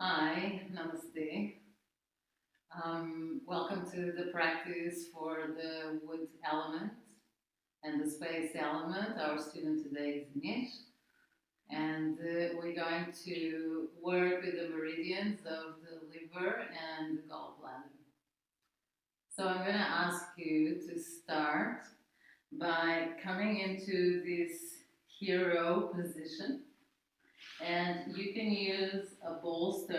Hi, namaste. Welcome to the practice for the wood element and the space element. Our student today is Nish, and we're going to work with the meridians of the liver and the gallbladder. So I'm going to ask you to start by coming into this hero position, and you can use a block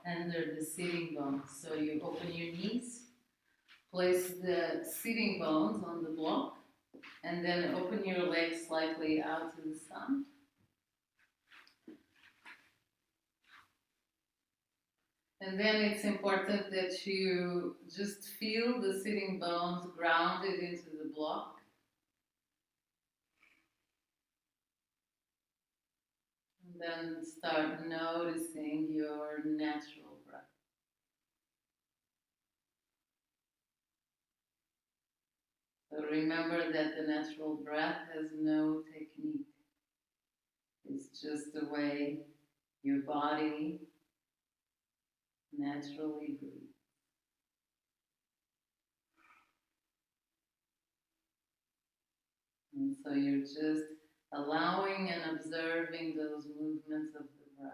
under the sitting bones. So you open your knees, place the sitting bones on the block, and then open your legs slightly out to the sun. And then it's important that you just feel the sitting bones grounded into the block. And then start noticing your natural breath. So remember that the natural breath has no technique. It's just the way your body naturally breathes. And so you're just allowing and observing those movements of the breath.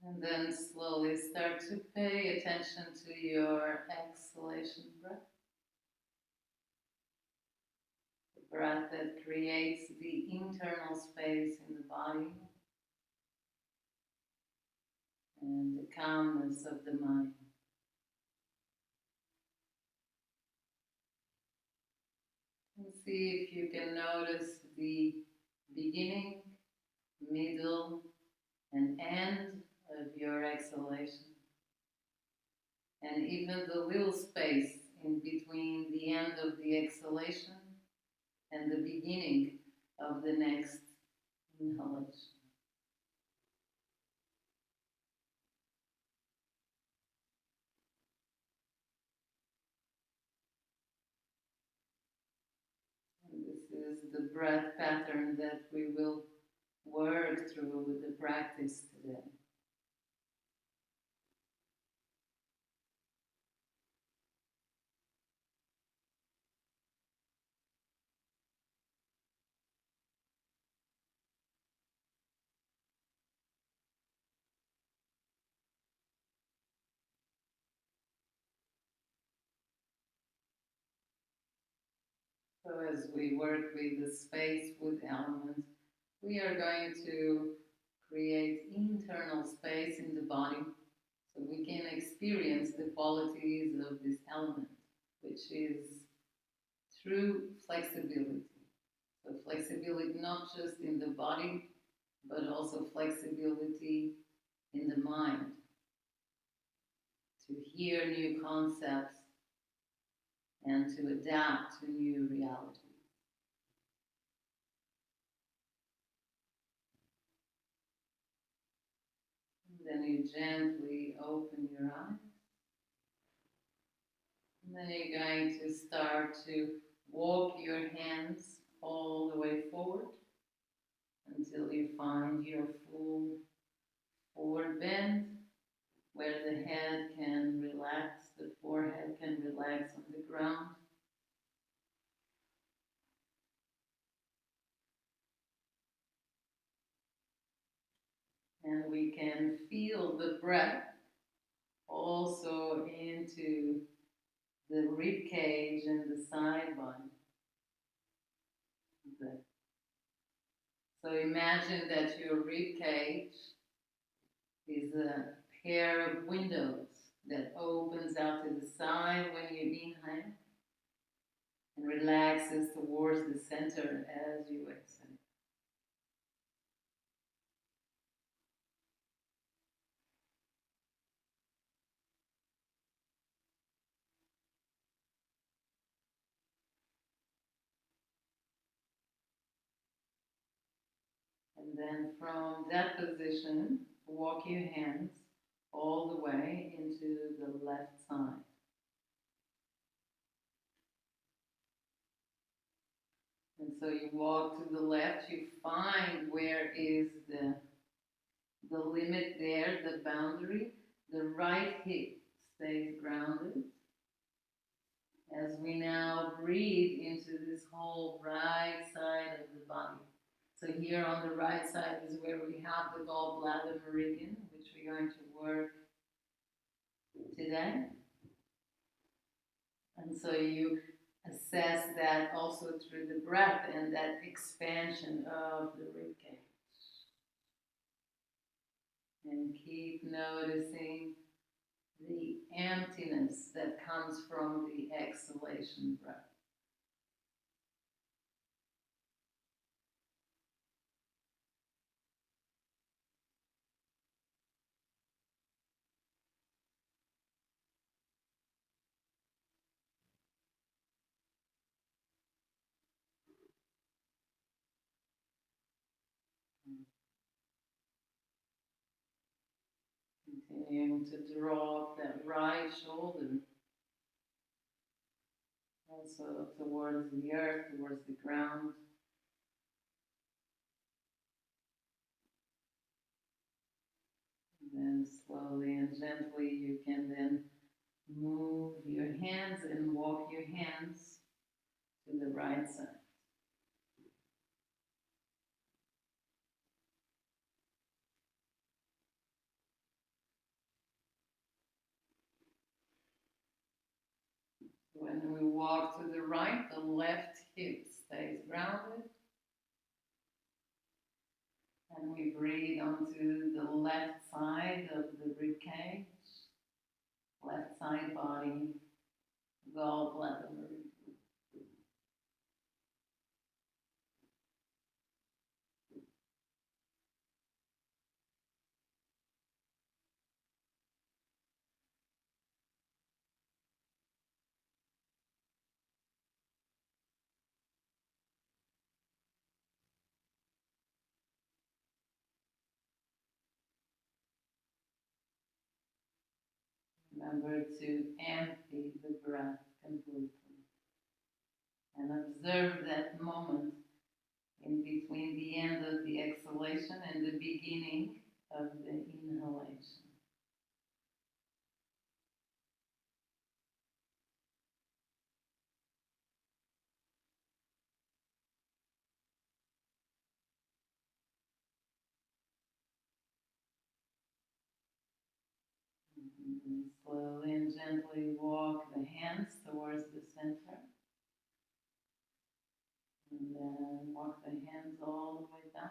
And then slowly start to pay attention to your exhalation breath. The breath that creates the internal space in the body and the calmness of the mind. And see if you can notice the beginning, middle, and end of your exhalation. And even the little space in between the end of the exhalation and the beginning of the next inhalation. And this is the breath pattern that we will work through with the practice today. So as we work with the space with elements, we are going to create internal space in the body so we can experience the qualities of this element, which is through flexibility. So flexibility not just in the body, but also flexibility in the mind, to hear new concepts and to adapt to new realities. And then you gently open your eyes. And then you're going to start to walk your hands all the way forward until you find your full forward bend, where the head can relax, the forehead can relax on the ground. And we can feel the breath also into the rib cage and the side body. So imagine that your rib cage is a pair of windows that opens out to the side when you inhale and relaxes towards the center as you exhale. And then from that position, walk your hands all the way into the left side. And so you walk to the left, you find where is the limit there, the boundary. The right hip stays grounded. As we now breathe into this whole right side of the body. So here on the right side is where we have the Gall Bladder Meridian, which we're going to work today. And so you assess that also through the breath and that expansion of the ribcage. And keep noticing the emptiness that comes from the exhalation breath. Continuing to draw that right shoulder also towards the earth, towards the ground. And then slowly and gently you can then move your hands and walk your hands to the right side. When we walk to the right, the left hip stays grounded. And we breathe onto the left side of the rib cage, left side body, gallbladder. Remember to empty the breath completely. And observe that moment in between the end of the exhalation and the beginning of the inhalation. And slowly and gently walk the hands towards the center. And then walk the hands all the way down.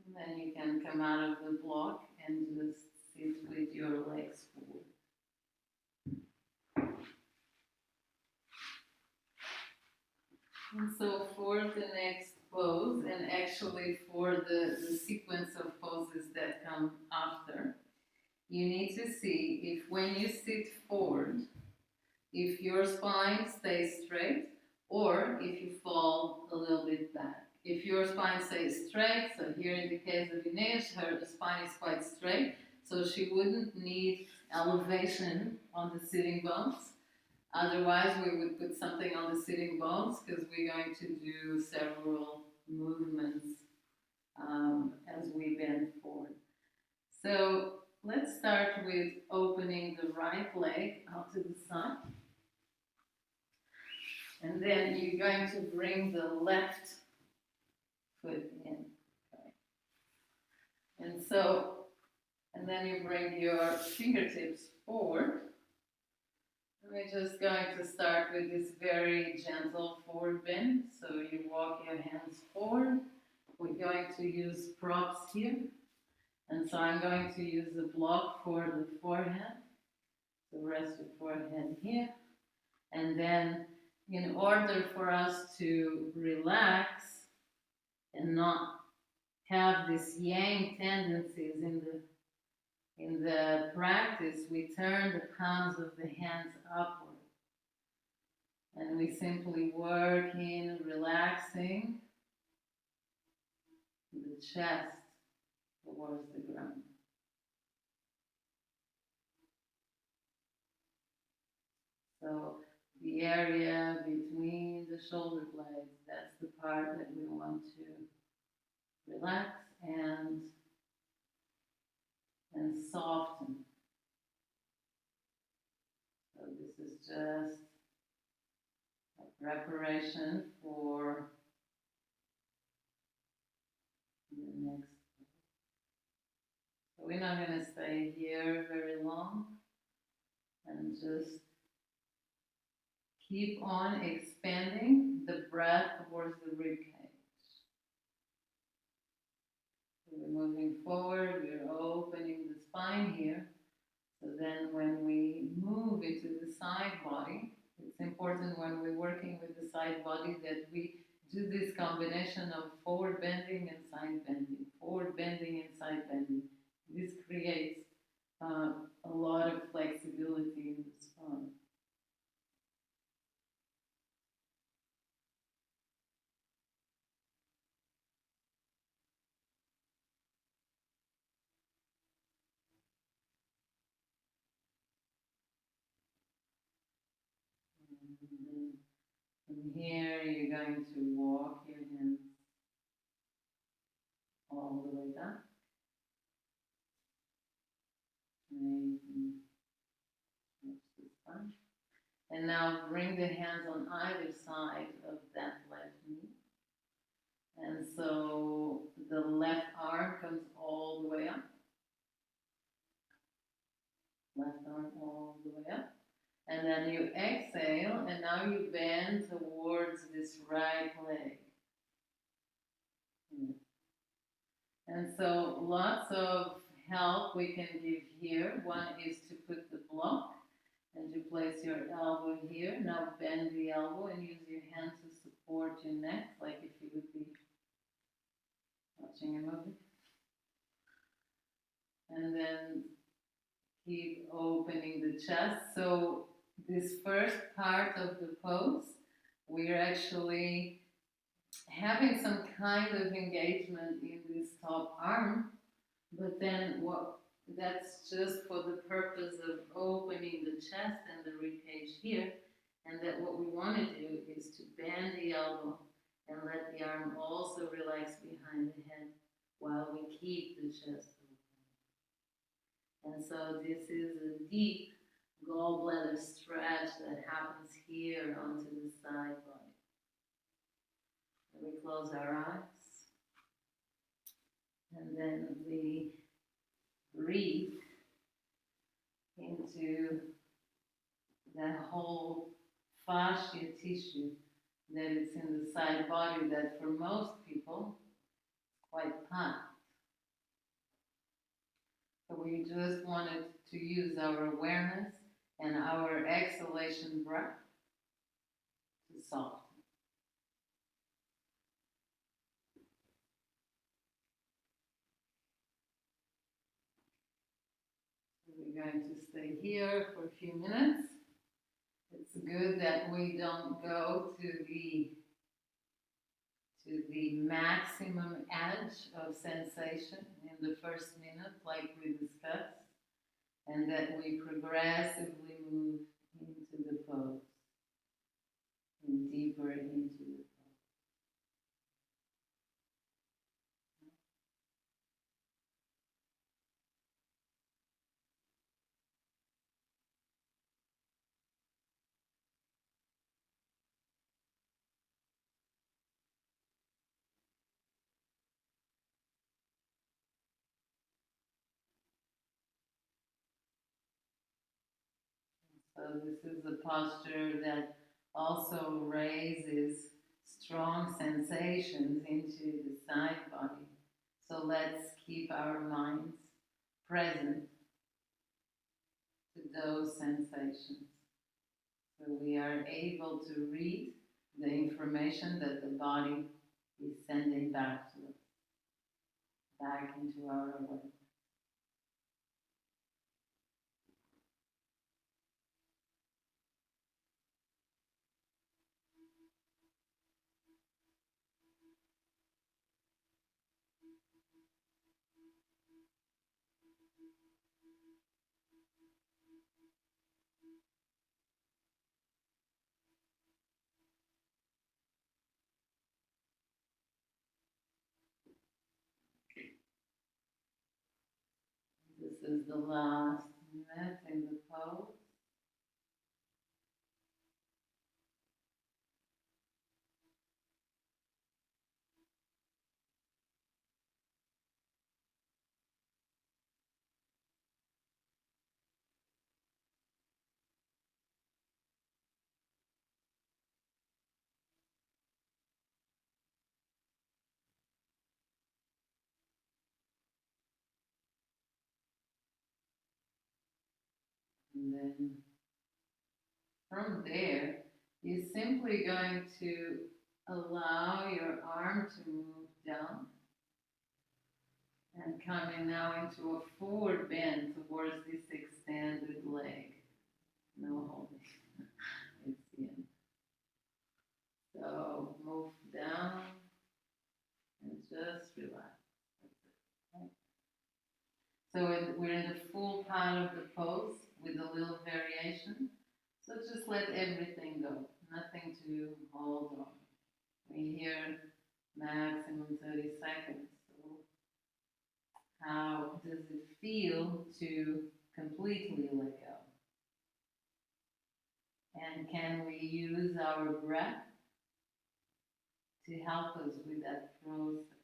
And then you can come out of the block and just sit with your legs forward. And so for the next pose, and actually for the sequence of poses that come after, you need to see if when you sit forward, if your spine stays straight or if you fall a little bit back. If your spine stays straight, so here in the case of Inês, her spine is quite straight, so she wouldn't need elevation on the sitting bones. Otherwise, we would put something on the sitting bones because we're going to do several movements as we bend forward. So let's start with opening the right leg out to the side. And then you're going to bring the left foot in. Okay. And then you bring your fingertips forward. We're just going to start with this very gentle forward bend. So you walk your hands forward. We're going to use props here. And so I'm going to use a block for the forehead. So rest your forehead here. And then in order for us to relax and not have these yang tendencies in the practice, we turn the palms of the hands upward. And we simply work in relaxing the chest towards the ground. So the area between the shoulder blades, that's the part that we want to relax and soften. So this is just a preparation for the next. So we're not going to stay here very long, and just keep on expanding the breath towards the rib cage. So we're moving forward, we're opening the spine here. So then when we move into the side body, it's important when we're working with the side body that we do this combination of forward bending and side bending, forward bending and side bending. This creates a lot of flexibility in the spine. From here, you're going to walk your hands all the way down. And now bring the hands on either side of that left knee. And so the left arm comes all the way up. Left arm all the way up. And then you exhale, and now you bend towards this right leg. And so lots of help we can give here. One is to put the block and you place your elbow here. Now bend the elbow and use your hand to support your neck, like if you would be watching a movie. And then keep opening the chest. So this first part of the pose, we're actually having some kind of engagement in this top arm, but then that's just for the purpose of opening the chest and the rib cage here, and that what we want to do is to bend the elbow and let the arm also relax behind the head while we keep the chest open. And so this is a deep gallbladder stretch that happens here onto the side body. We close our eyes, and then we breathe into that whole fascia tissue that is in the side body that for most people is quite packed. So we just wanted to use our awareness and our exhalation breath to soften. We're going to stay here for a few minutes. It's good that we don't go to the maximum edge of sensation in the first minute, like we discussed, and that we progressively move into the pose and deeper into the pose. So this is a posture that also raises strong sensations into the side body. So let's keep our minds present to those sensations. So we are able to read the information that the body is sending back to us, back into our awareness. This is the last minute in the pose. And then from there, you're simply going to allow your arm to move down and coming now into a forward bend towards this extended leg. No holding. It's in. So move down and just relax. Okay. So we're in the full part of the pose with a little variation. So just let everything go. Nothing to hold on. We here maximum 30 seconds. So how does it feel to completely let go? And can we use our breath to help us with that process?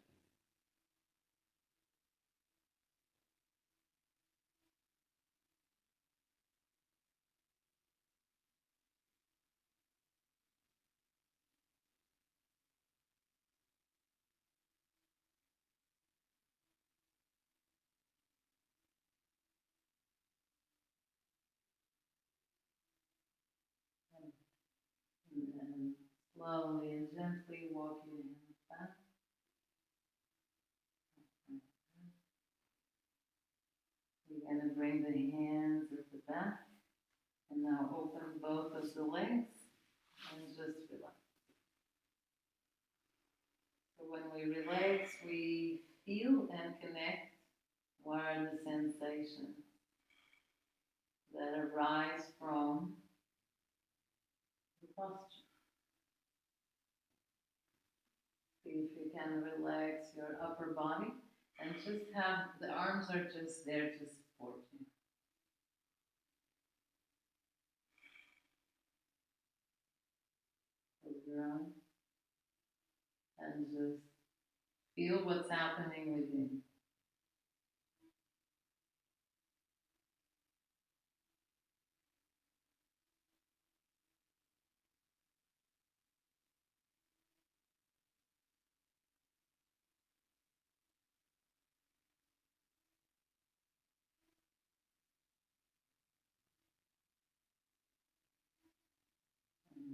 And then slowly and gently walk your hands back. We're going to bring the hands at the back and now open both of the legs and just relax. So when we relax, we feel and connect what are the sensations that arise from the posture. See if you can relax your upper body and just have the arms are just there to support you. Close your eyes and just feel what's happening within.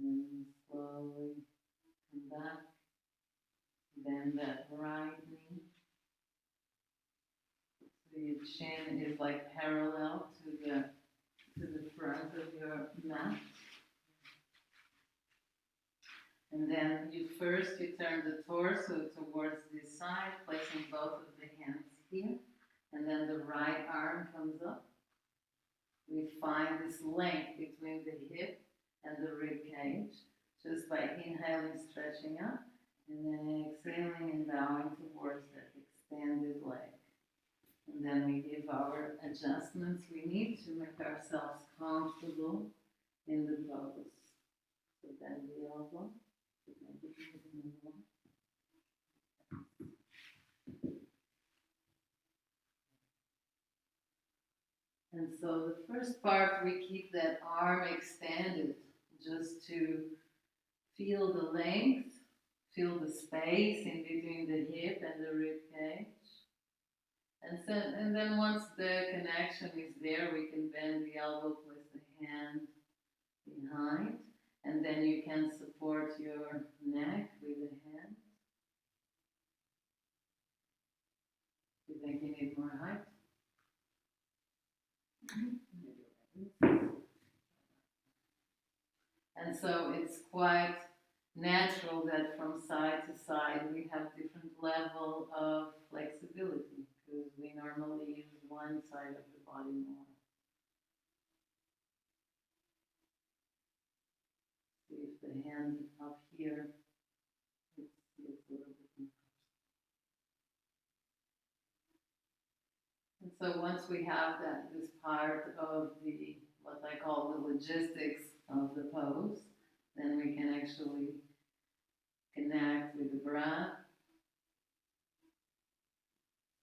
And then slowly come back. Bend that right knee. So your chin is like parallel to the front of your mat. And then you turn the torso towards this side, placing both of the hands here. And then the right arm comes up. We find this length between the hip and the rib cage, just by inhaling, stretching up, and then exhaling and bowing towards that extended leg. And then we give our adjustments we need to make ourselves comfortable in the pose. So bend the elbow. And so the first part, we keep that arm extended just to feel the length, feel the space in between the hip and the rib cage. And then once the connection is there, we can bend the elbow, place the hand behind, and then you can support your neck with the hand. Do you think you need more height? And so it's quite natural that from side to side we have different level of flexibility, because we normally use one side of the body more. See if the hand up here gets a little bit more. And so once we have this part of the, what I call the logistics of the pose, then we can actually connect with the breath,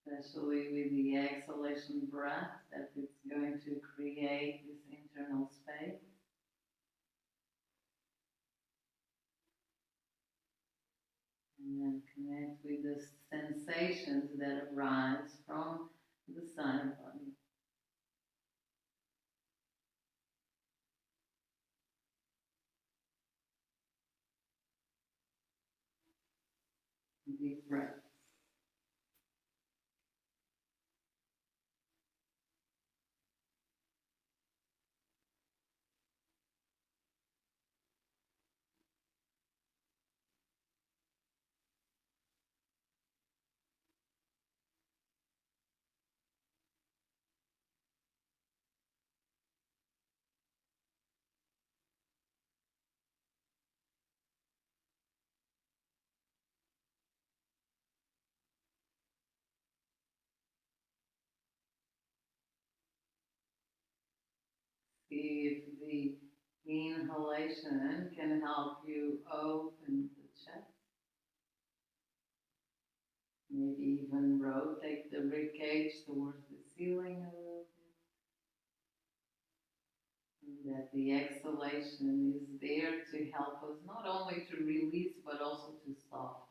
especially with the exhalation breath, that it's going to create this internal space. And then connect with the sensations that arise from the side body. Deep breath. See if the inhalation can help you open the chest. Maybe even rotate the rib cage towards the ceiling a little bit. And that the exhalation is there to help us not only to release but also to soften.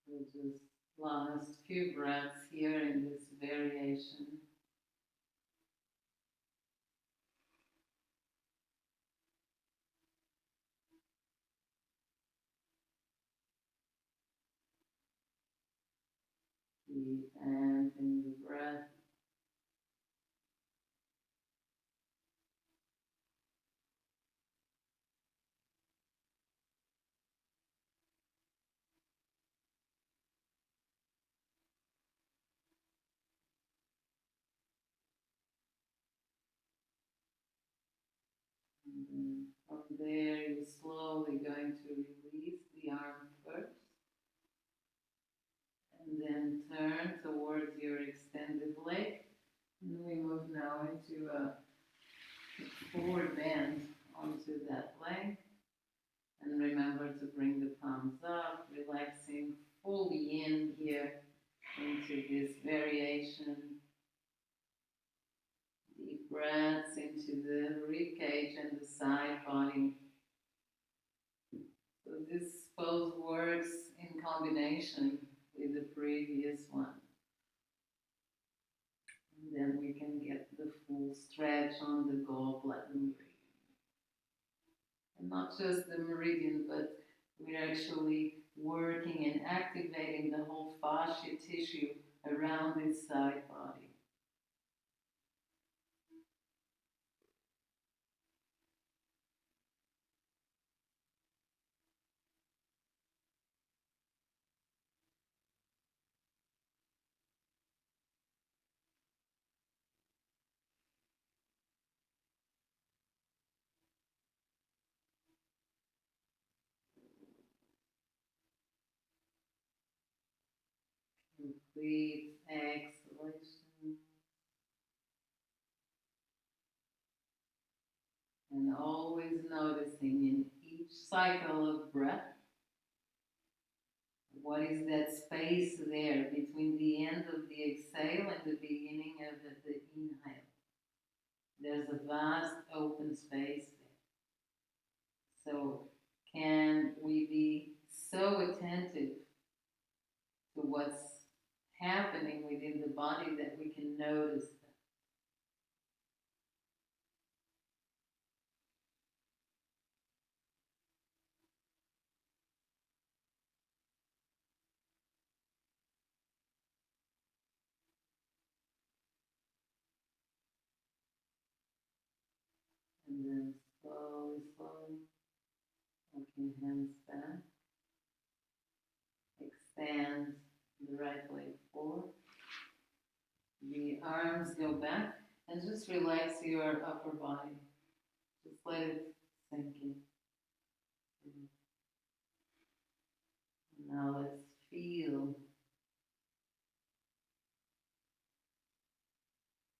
So just last few breaths here in this variation. Keep amping the breath. And then from there, you're slowly going to release the arm first. And then turn towards your extended leg. And we move now into a forward bend onto that leg. And remember to bring the palms up, relaxing fully in here into this variation. Deep breaths into the rib cage and the side body. So this pose works in combination with the previous one. And then we can get the full stretch on the gallbladder meridian. And not just the meridian, but we're actually working and activating the whole fascia tissue around this side body. Complete exhalation. And always noticing in each cycle of breath What is that space there between the end of the exhale and the beginning of the inhale? There's a vast open space there. So, can we be so attentive to what's happening within the body that we can notice that? And then slowly, slowly, walking hands back. Extend the right leg forward. The arms go back and just relax your upper body. Just let it sink in. Now let's feel.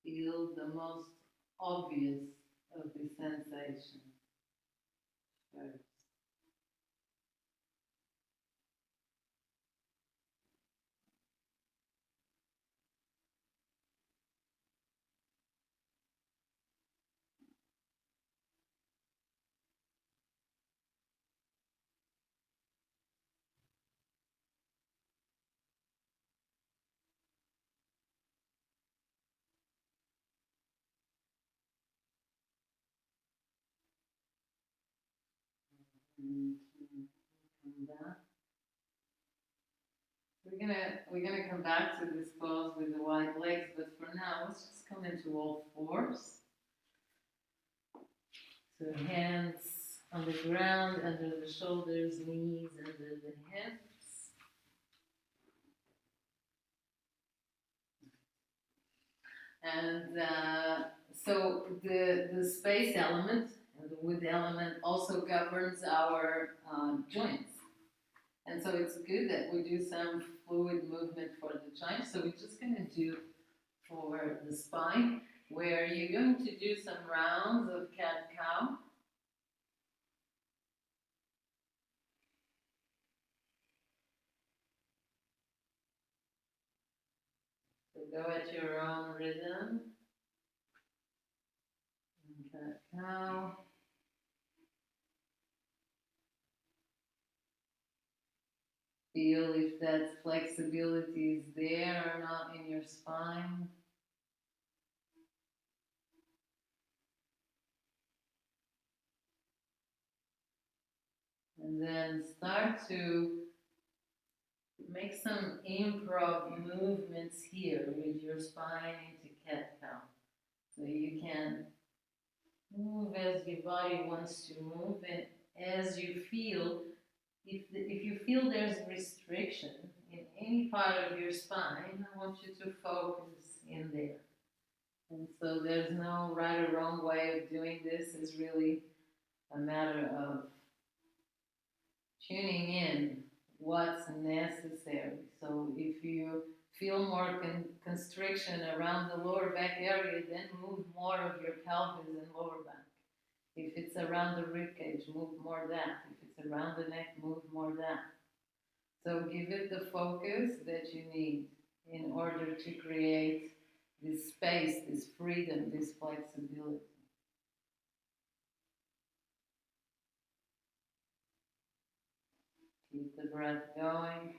Feel the most obvious of the sensation first. And come back. We're gonna come back to this pose with the wide legs, but for now let's just come into all fours. So hands on the ground, under the shoulders, knees under the hips. And so the space element and the wood element also governs our joints. And so it's good that we do some fluid movement for the joints. So we're just going to do for the spine, where you're going to do some rounds of cat-cow. So go at your own rhythm. Cat-cow. Feel if that flexibility is there or not in your spine. And then start to make some improv movements here with your spine into cat-cow. So you can move as your body wants to move, and as you feel, if you feel there's restriction in any part of your spine, I want you to focus in there. And so there's no right or wrong way of doing this. It's really a matter of tuning in what's necessary. So if you feel more constriction around the lower back area, then move more of your pelvis and lower back. If it's around the rib cage, move more that. If it's around the neck, move more that. So give it the focus that you need in order to create this space, this freedom, this flexibility. Keep the breath going.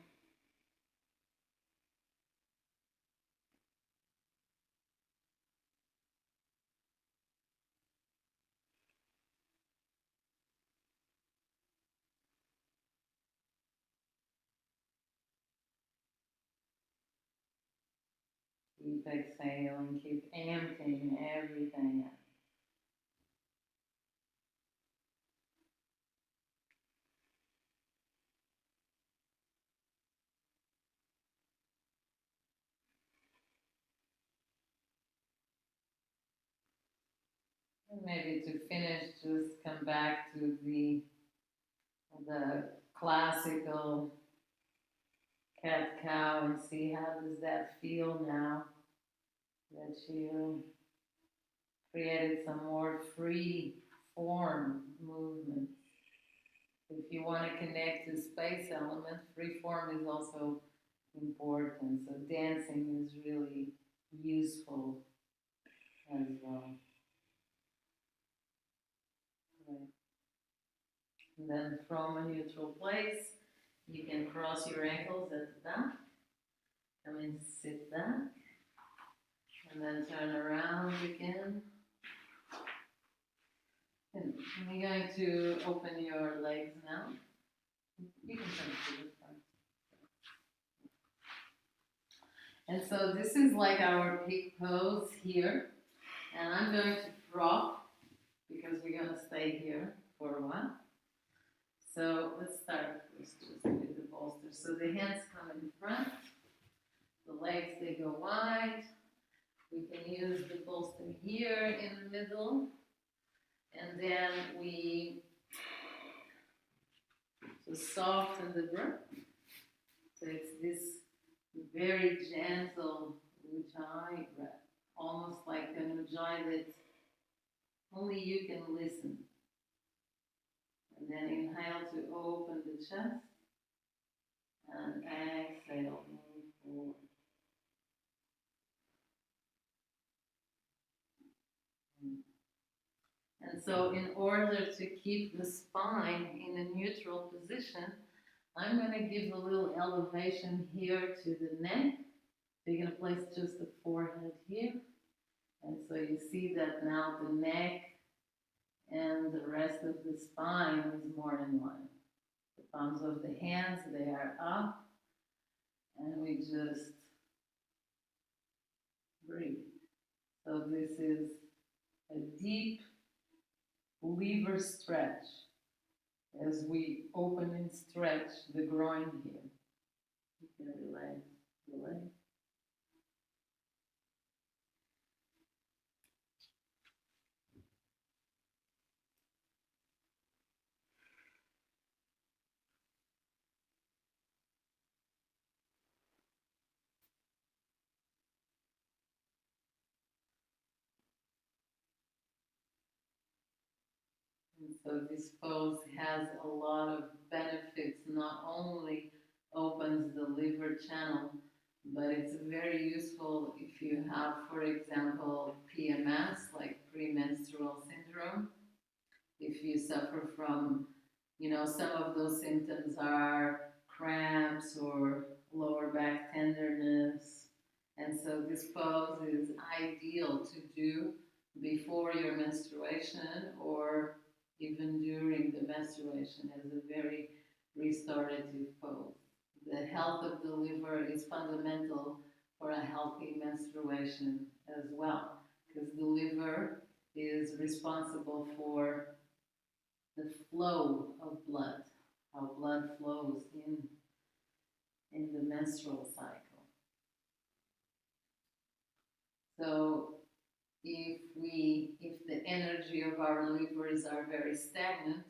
Keep exhaling, keep emptying everything out. And maybe to finish, just come back to the classical cat-cow and see how does that feel now that you created some more free form movement. If you want to connect to space element, free form is also important. So dancing is really useful as well. Right. And then from a neutral place, you can cross your ankles at the back. Come and sit back. And then turn around again. And you're going to open your legs now. You can turn to the front. And so this is like our peak pose here. And I'm going to drop because we're going to stay here for a while. So let's start first just with the bolster. So the hands come in front. The legs, they go wide. We can use the bolster here in the middle. And then we just soften the breath. So it's this very gentle ujjayi breath, almost like an ujjayi that only you can listen. And then inhale to open the chest, and exhale, move forward. And so in order to keep the spine in a neutral position, I'm going to give a little elevation here to the neck. You're going to place just the forehead here. And so you see that now the neck and the rest of the spine is more in line. The palms of the hands, they are up. And we just breathe. So this is a deep lever stretch as we open and stretch the groin here. You can relax the leg. And so this pose has a lot of benefits. Not only opens the liver channel, but it's very useful if you have, for example, PMS, like premenstrual syndrome. If you suffer from, some of those symptoms are cramps or lower back tenderness. And so this pose is ideal to do before your menstruation or even during the menstruation as a very restorative pose. The health of the liver is fundamental for a healthy menstruation as well, because the liver is responsible for the flow of blood, how blood flows in the menstrual cycle. So if the energy of our livers are very stagnant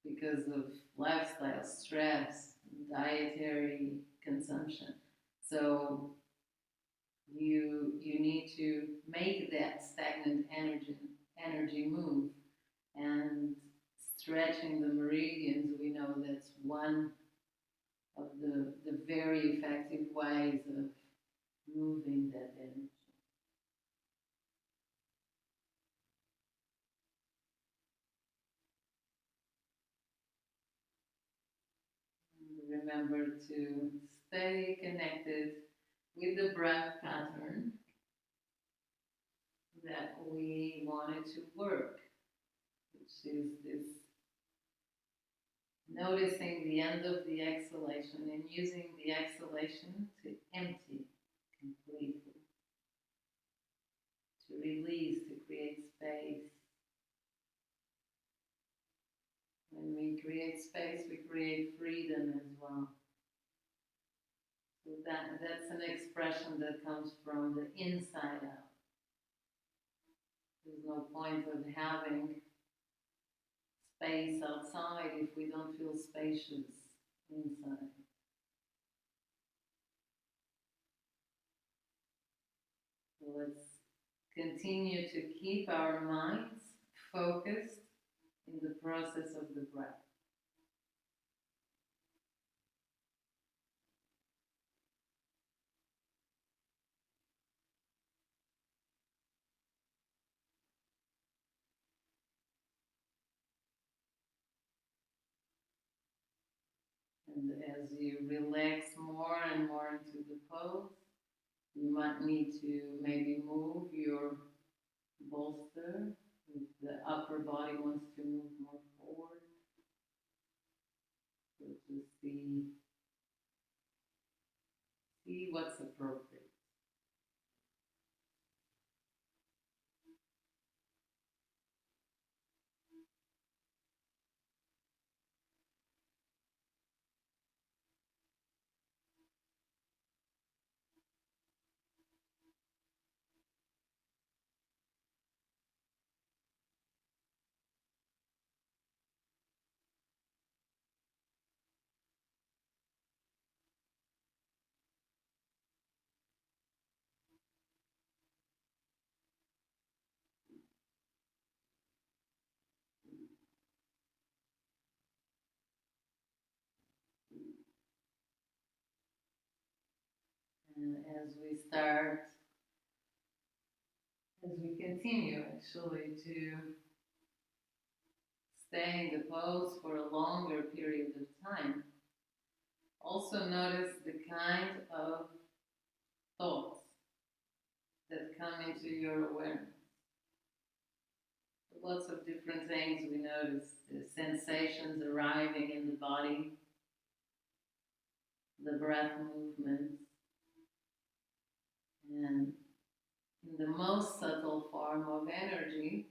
because of lifestyle, stress, dietary consumption, so you need to make that stagnant energy move, and stretching the meridians, we know that's one of the very effective ways of moving that energy. Remember to stay connected with the breath pattern that we wanted to work, which is this noticing the end of the exhalation and using the exhalation to empty completely, to release, to create space. When we create space, we create freedom as well. So that's an expression that comes from the inside out. There's no point of having space outside if we don't feel spacious inside. So let's continue to keep our minds focused in the process of the breath. And as you relax more and more into the pose, you might need to maybe move your bolster if the upper body wants to move more forward. So just see what's appropriate. And as we continue actually to stay in the pose for a longer period of time, also notice the kind of thoughts that come into your awareness. Lots of different things we notice, the sensations arriving in the body, the breath movements, and in the most subtle form of energy,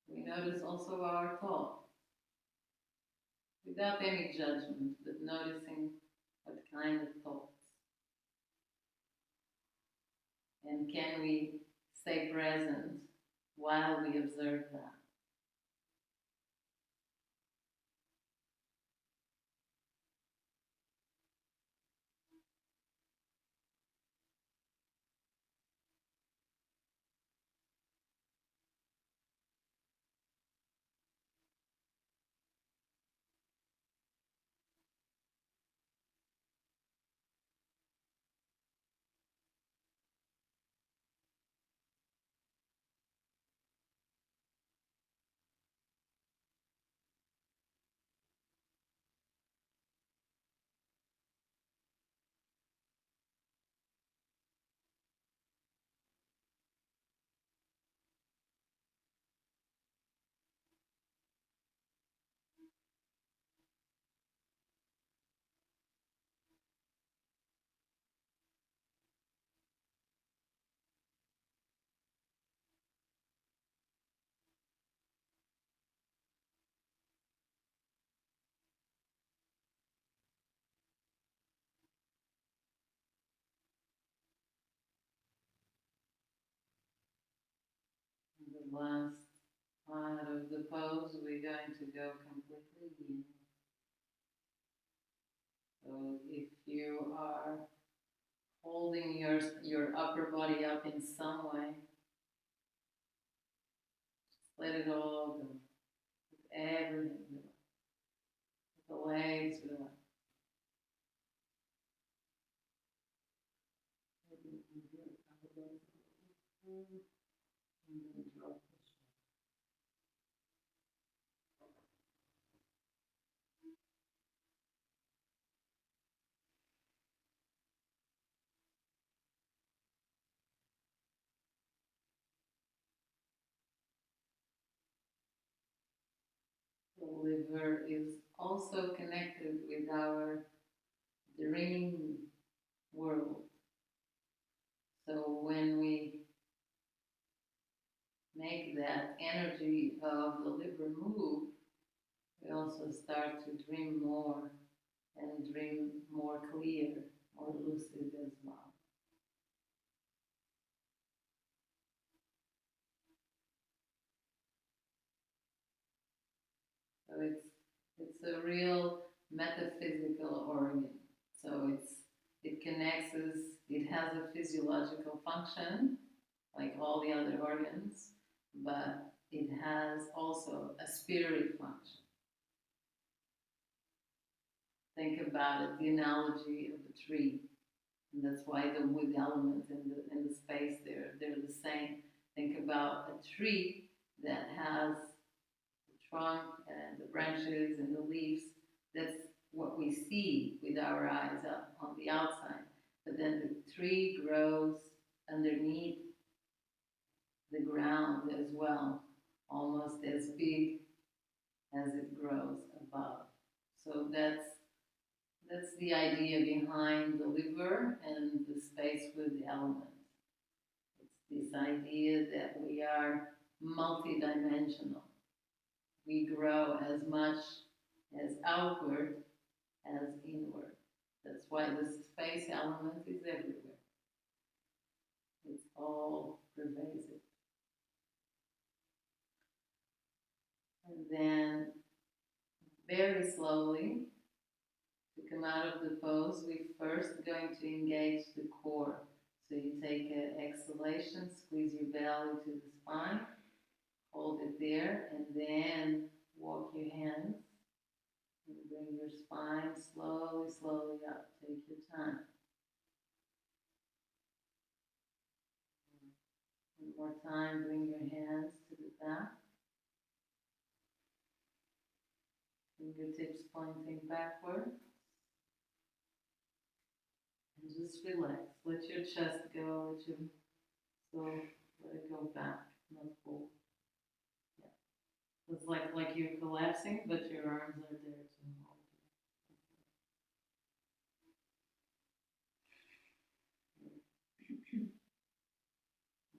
we notice also our thoughts, without any judgment, but noticing what kind of thoughts. And can we stay present while we observe that? The last part of the pose, we're going to go completely in. So if you are holding your upper body up in some way, just let it all go. Let everything go. Let the legs go. The liver is also connected with our dream world. So when we make that energy of the liver move, we also start to dream more and dream more clear, more lucid as well. So it's a real metaphysical organ. So it connects us, it has a physiological function like all the other organs, but it has also a spirit function. Think about it, the analogy of a tree. And that's why the wood element and the space they're the same. Think about a tree that has the trunk and the branches and the leaves. That's what we see with our eyes up on the outside, but then the tree grows underneath the ground as well, almost as big as it grows above. So that's the idea behind the liver and the space with the element. It's this idea that we are multidimensional. We grow as much as outward as inward. That's why the space element is everywhere. It's all pervasive. And then, very slowly, to come out of the pose, we're first going to engage the core. So you take an exhalation, squeeze your belly to the spine, hold it there, and then walk your hands and bring your spine slowly, slowly up. Take your time. One more time, bring your hands to the back. Fingertips pointing backward. And just relax. Let your chest go. Let it go back. Not pull. Yeah. It's like you're collapsing, but your arms are there to hold you.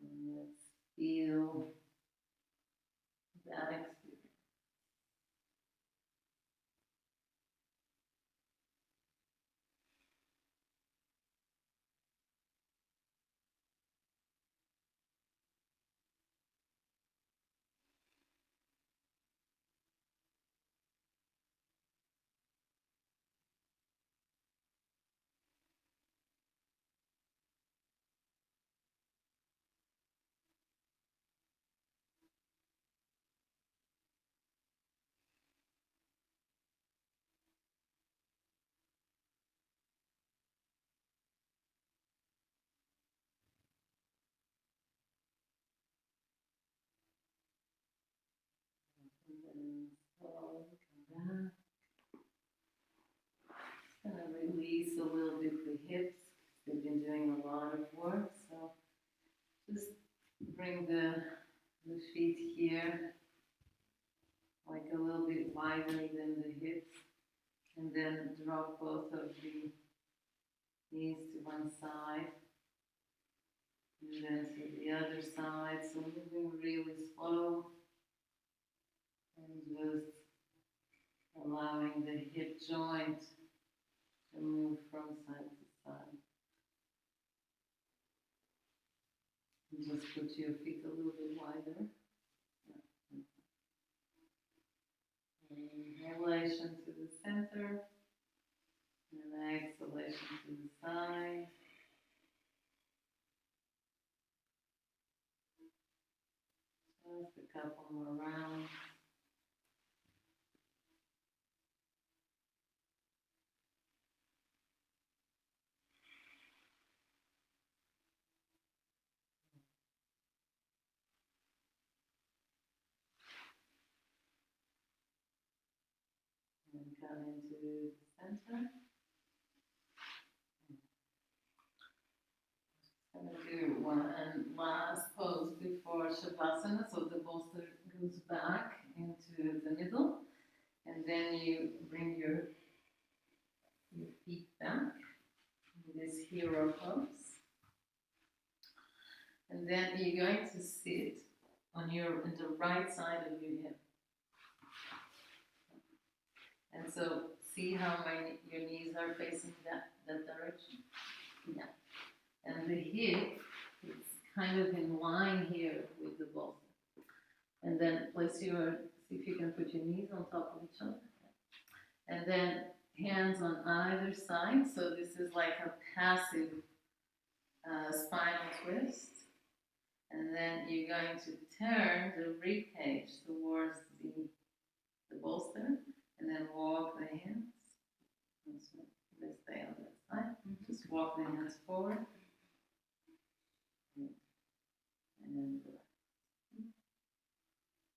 And let's feel that experience. And then slowly come back. Just going to release a little bit the hips. They've been doing a lot of work, so just bring the feet here, like a little bit wider than the hips, and then drop both of the knees to one side, and then to the other side. So moving really slow, and just allowing the hip joint to move from side to side. And just put your feet a little bit wider. Inhalation to the center, and exhalation to the side. Just a couple more rounds. And come into the center. I'm going to do one last pose before Shavasana, so the bolster goes back into the middle, and then you bring your feet back in this hero pose. And then you're going to sit on the right side of your hip. And so see how your knees are facing that direction? Yeah. And the hip is kind of in line here with the bolster. And then see if you can put your knees on top of each other. And then hands on either side. So this is like a passive spinal twist. And then you're going to turn the rib cage towards the bolster, and then walk the hands. Let's stay on that side. Just walk the hands forward. And then relax.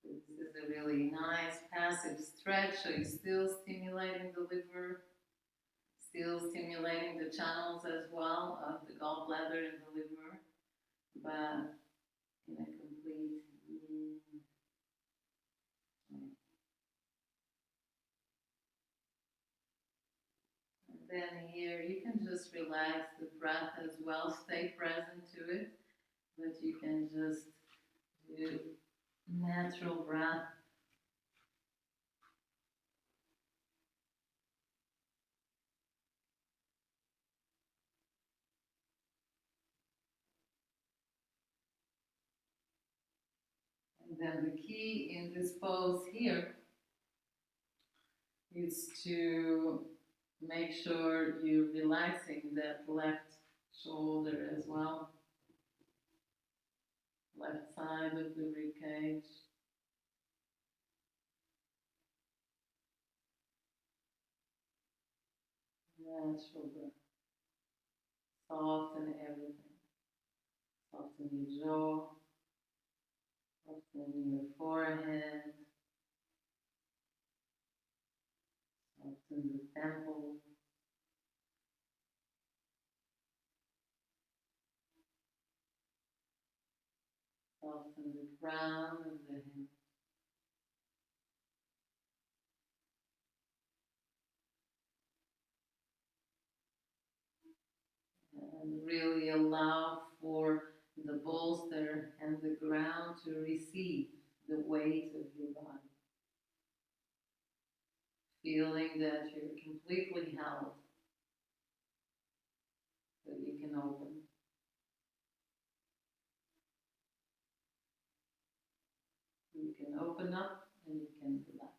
So this is a really nice passive stretch, so you're still stimulating the liver, still stimulating the channels as well of the gallbladder and the liver, but in a complete. And then here you can just relax the breath as well, stay present to it, but you can just do natural breath. And then the key in this pose here is to make sure you're relaxing that left shoulder as well, left side of the rib cage. Natural breath. Soften everything. Soften your jaw, soften your forehead, soften the temples. Soften the crown of the head. And really allow for the bolster and the ground to receive the weight of your body. Feeling that you're completely held, so you can open. You can open up and you can relax.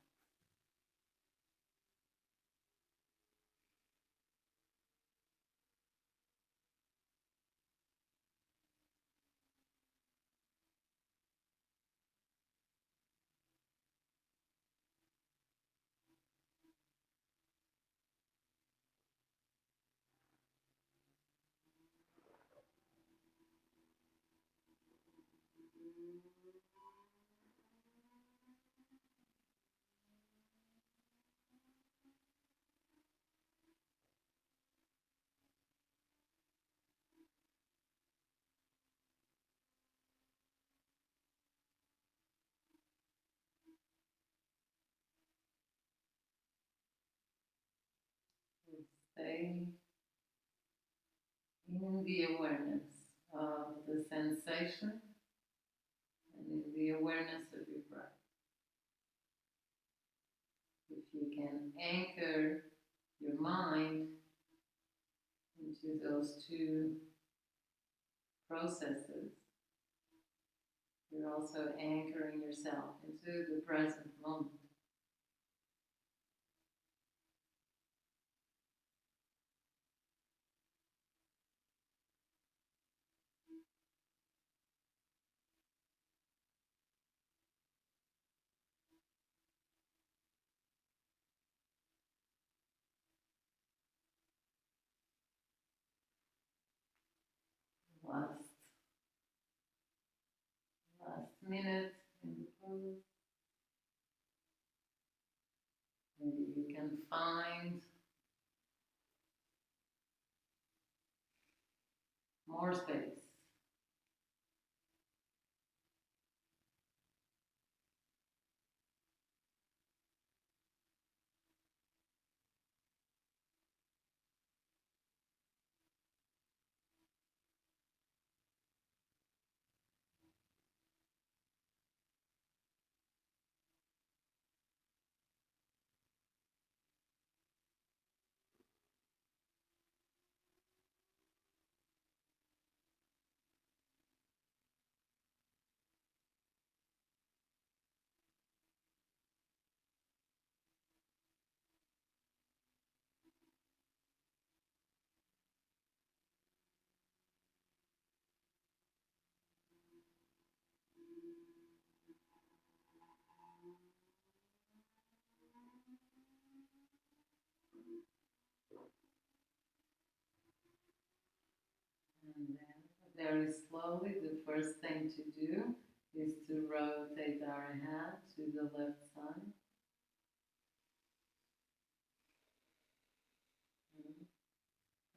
Stay in the awareness of the sensation and in the awareness of your breath. If you can anchor your mind into those two processes, you're also anchoring yourself into the present moment. Last minute in the pose. Maybe you can find more space. And then very slowly, the first thing to do is to rotate our head to the left side.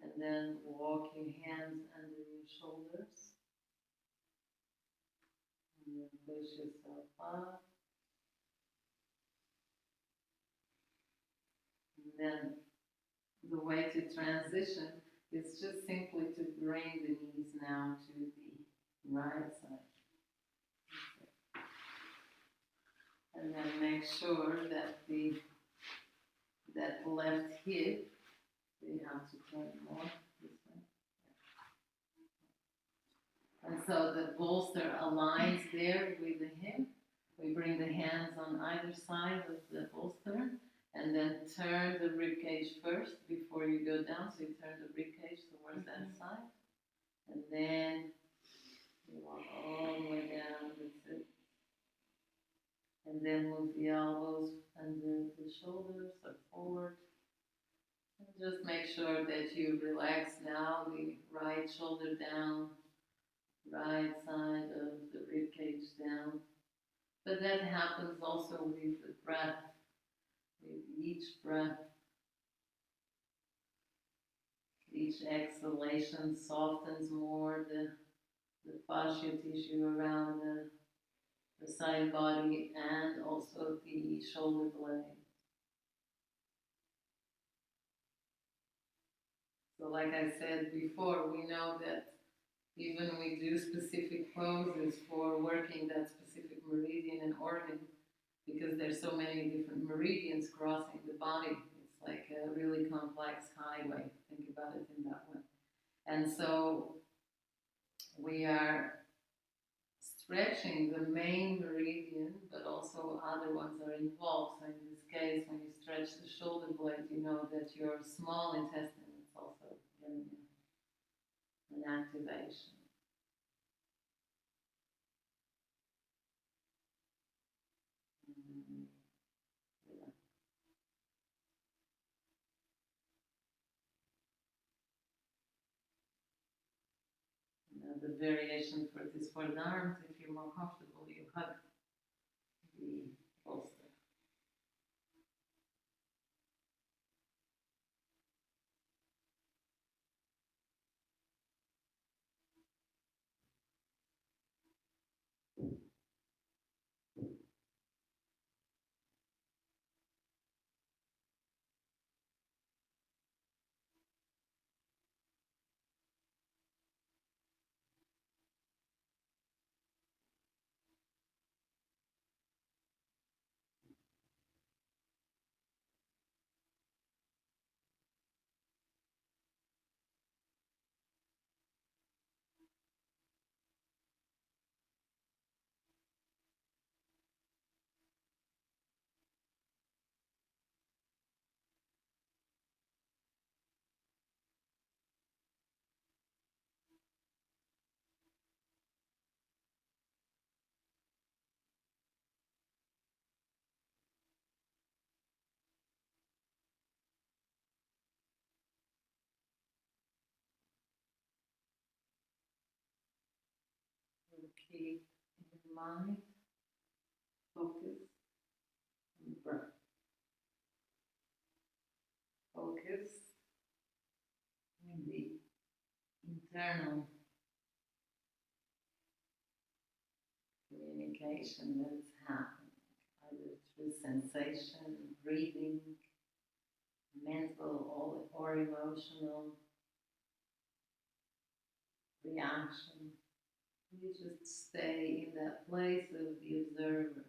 And then walk your hands under your shoulders. And then push yourself up. And then the way to transition is just simply to bring the knees now to the right side. And then make sure that that left hip, you have to turn more this way. And so the bolster aligns there with the hip. We bring the hands on either side of the bolster and then turn the ribcage first before you go down. So you turn the ribcage towards that side. And then you walk all the way down. That's it. And then move the elbows under the shoulders or forward. And just make sure that you relax now, the right shoulder down, right side of the ribcage down. But that happens also with the breath. With each breath, each exhalation softens more the fascia tissue around the side body and also the shoulder blade. So like I said before, we know that even we do specific poses for working that specific meridian and organ, because there's so many different meridians crossing the body. It's like a really complex highway. Think about it in that way. And so we are stretching the main meridian, but also other ones are involved. So in this case, when you stretch the shoulder blade, you know that your small intestine is also getting an activation. The variation for this for the arms, if you're more comfortable, you hug the bolster. Keep in mind, focus on the breath. Focus on the internal communication that is happening, either through sensation, breathing, mental or emotional reaction. You just stay in that place of the observer.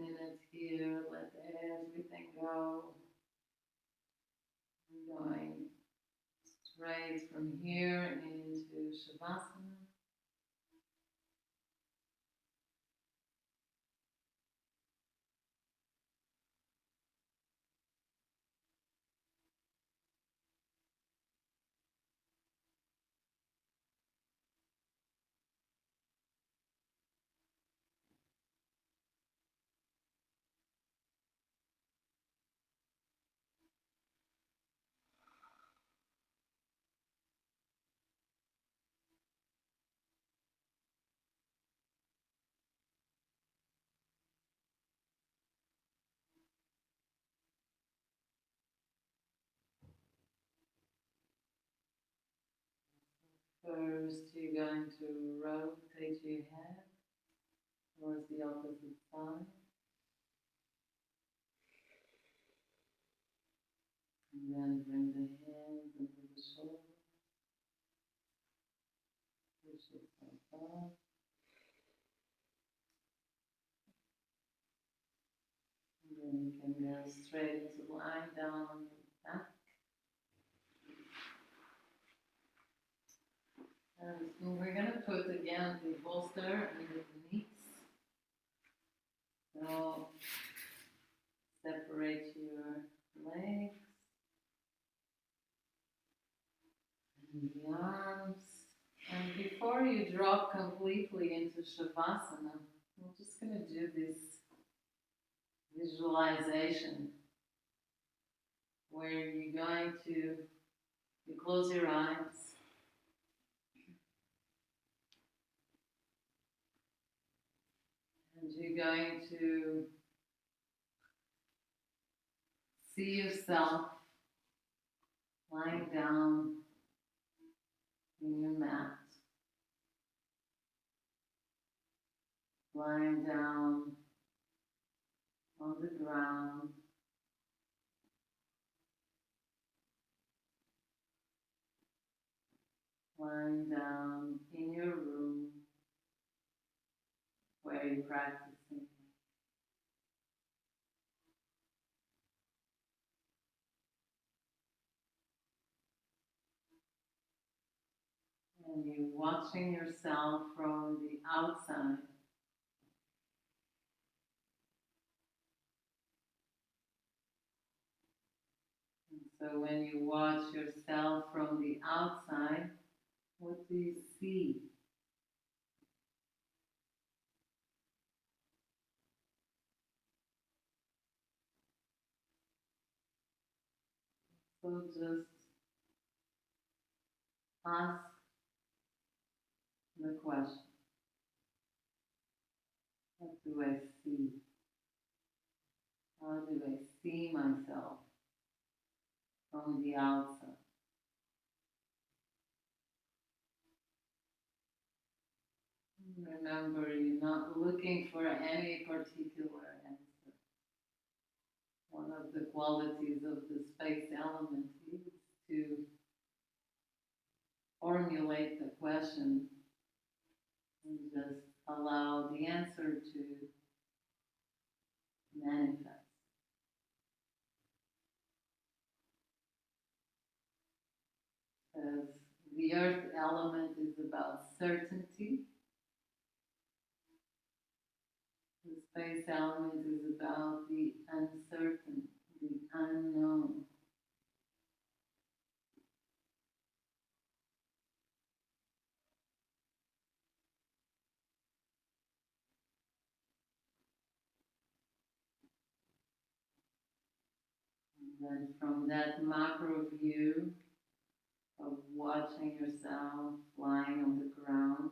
minute here, let everything go. I'm going straight from here into Shavasana. First, you're going to rotate your head towards the opposite side. And then bring the hands into the shoulders. Push yourself up. And then you can go straight into lying down on your back. And we're going to put again the bolster under the knees. So separate your legs and the arms. And before you drop completely into Shavasana, I'm just going to do this visualization where you're going to you close your eyes. And you're going to see yourself lying down in your mat, lying down on the ground, lying down in your room where you're practicing. And you're watching yourself from the outside. And so when you watch yourself from the outside, what do you see? So just ask the question, what do I see? How do I see myself from the outside? Remember, you're not looking for any particular answer. One of the qualities of the space element is to formulate the question and just allow the answer to manifest. Because the earth element is about certainty. The space element is about the uncertain, the unknown. And then from that macro view of watching yourself lying on the ground,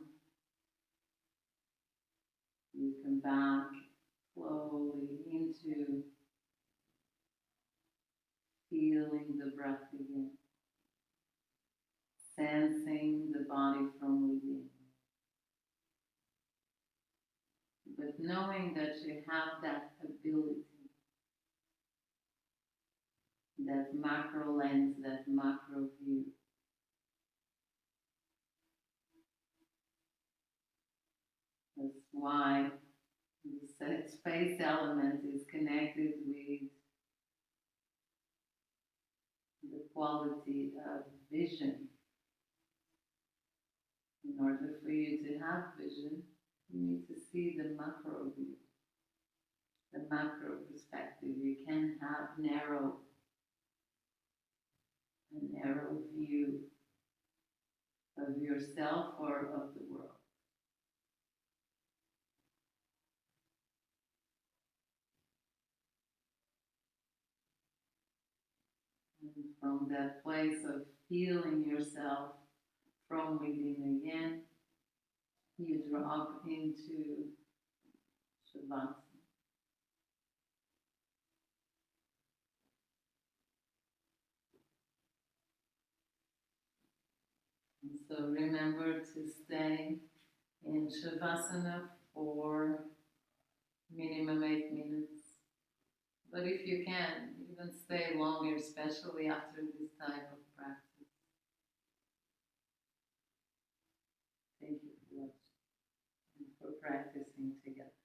you come back slowly into feeling the breath again, sensing the body from within. But knowing that you have that ability, that macro lens, that macro view. That's why you said space element is connected with the quality of vision. In order for you to have vision, you need to see the macro view, the macro perspective. You can have a narrow view of yourself or of the world. And from that place of feeling yourself from within again, you drop into Shavasana. And so remember to stay in Shavasana for minimum 8 minutes. But if you can, even stay longer, especially after this type of practice. Thank you for watching and for practicing together.